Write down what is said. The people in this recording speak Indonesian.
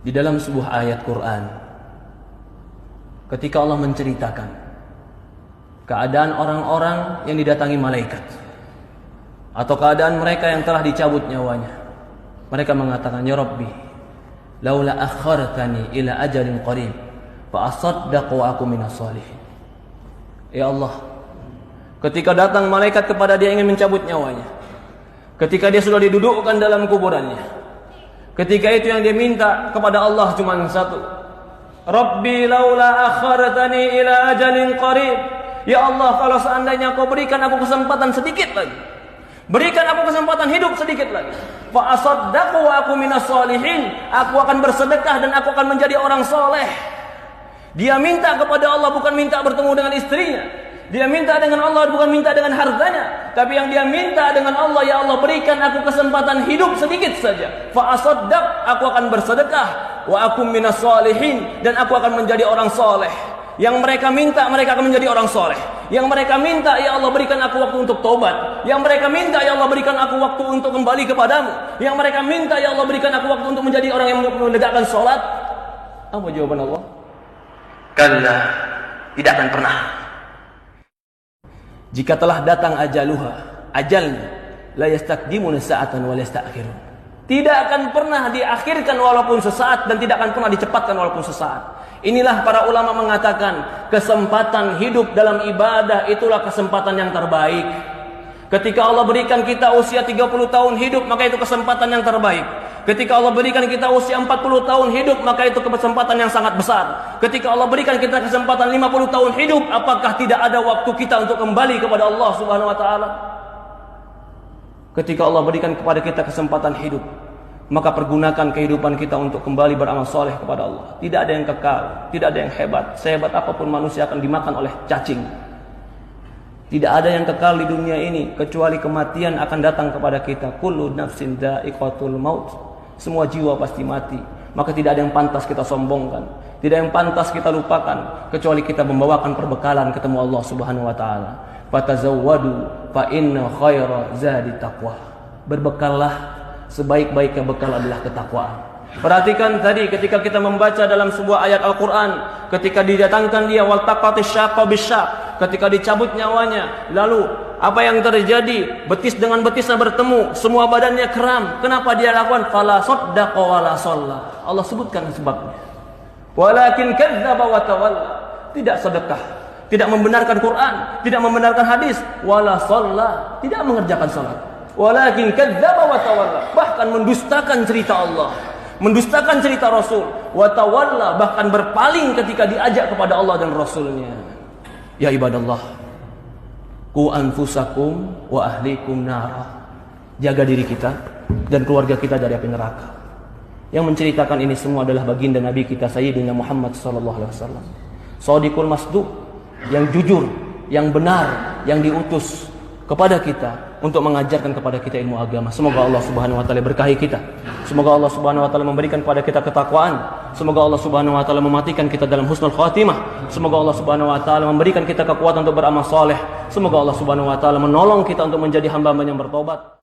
Di dalam sebuah ayat Quran, ketika Allah menceritakan keadaan orang-orang yang didatangi malaikat atau keadaan mereka yang telah dicabut nyawanya, mereka mengatakan, "Ya Rabbi, laula akhartani ila ajalin qarib fa asaddaqu wa aku minas shalihin." Ya Allah, ketika datang malaikat kepada dia ingin mencabut nyawanya, ketika dia sudah didudukkan dalam kuburannya, ketika itu yang dia minta kepada Allah cuma satu, "Rabbi laula akhartani ila ajalin qarib." Ya Allah, kalau seandainya kau berikan aku kesempatan sedikit lagi, berikan aku kesempatan hidup sedikit lagi, fa asaddaqu wa aku minas shalihin, aku akan bersedekah dan aku akan menjadi orang soleh. Dia minta kepada Allah bukan minta bertemu dengan istrinya, dia minta dengan Allah bukan minta dengan hartanya, tapi yang dia minta dengan Allah, ya Allah berikan aku kesempatan hidup sedikit saja, fa asaddaq, aku akan bersedekah, wa aku minas shalihin, dan aku akan menjadi orang soleh. Yang mereka minta, mereka akan menjadi orang soleh. Yang mereka minta, ya Allah berikan aku waktu untuk tobat. Yang mereka minta, ya Allah berikan aku waktu untuk kembali kepadamu. Yang mereka minta, ya Allah berikan aku waktu untuk menjadi orang yang menegakkan sholat. Apa jawaban Allah? Kalla, tidak akan pernah. Jika telah datang ajalnya, la yastakdimuna sa'atan wa la yastakhirun. Tidak akan pernah diakhirkan walaupun sesaat, dan tidak akan pernah dicepatkan walaupun sesaat. Inilah para ulama mengatakan, kesempatan hidup dalam ibadah itulah kesempatan yang terbaik. Ketika Allah berikan kita usia 30 tahun hidup, maka itu kesempatan yang terbaik. Ketika Allah berikan kita usia 40 tahun hidup, maka itu kesempatan yang sangat besar. Ketika Allah berikan kita kesempatan 50 tahun hidup, apakah tidak ada waktu kita untuk kembali kepada Allah Subhanahu wa taala? Ketika Allah berikan kepada kita kesempatan hidup, maka pergunakan kehidupan kita untuk kembali beramal soleh kepada Allah. Tidak ada yang kekal, tidak ada yang hebat. Sehebat apapun manusia akan dimakan oleh cacing. Tidak ada yang kekal di dunia ini kecuali kematian akan datang kepada kita. Kullu nafsin dha'iqatul maut. Semua jiwa pasti mati. Maka tidak ada yang pantas kita sombongkan, tidak ada yang pantas kita lupakan, kecuali kita membawakan perbekalan ketemu Allah Subhanahu wa taala. Fatazawwadu fa inna khaira zadi taqwa. Berbekallah, sebaik-baiknya bekal adalah ketakwaan. Perhatikan tadi ketika kita membaca dalam sebuah ayat Al-Quran, ketika didatangkan dia waltaqatis syaqqa bisyaq, ketika dicabut nyawanya, lalu apa yang terjadi? Betis dengan betisnya bertemu, semua badannya kram. Kenapa dia lakukan? Fala saddaqa wala shalla. Allah sebutkan sebabnya. Walakin kadzdzaba wa tawalla. Tidak sedekah, tidak membenarkan Quran, tidak membenarkan hadis, wala shalla, tidak mengerjakan salat. Walakin kadzdzaba wa tawalla, bahkan mendustakan cerita Allah, mendustakan cerita Rasul, wa tawalla, bahkan berpaling ketika diajak kepada Allah dan Rasulnya. Ya ibadallah, qu anfusakum wa ahlikum nara. Jaga diri kita dan keluarga kita dari api neraka. Yang menceritakan ini semua adalah baginda Nabi kita Sayyidina Muhammad sallallahu alaihi wasallam. Shadiqul masduq, yang jujur, yang benar, yang diutus kepada kita untuk mengajarkan kepada kita ilmu agama. Semoga Allah Subhanahu wa taala berkahi kita. Semoga Allah Subhanahu wa taala memberikan kepada kita ketakwaan. Semoga Allah Subhanahu wa taala mematikan kita dalam husnul khatimah. Semoga Allah Subhanahu wa taala memberikan kita kekuatan untuk beramal saleh. Semoga Allah Subhanahu wa taala menolong kita untuk menjadi hamba-hamba yang bertobat.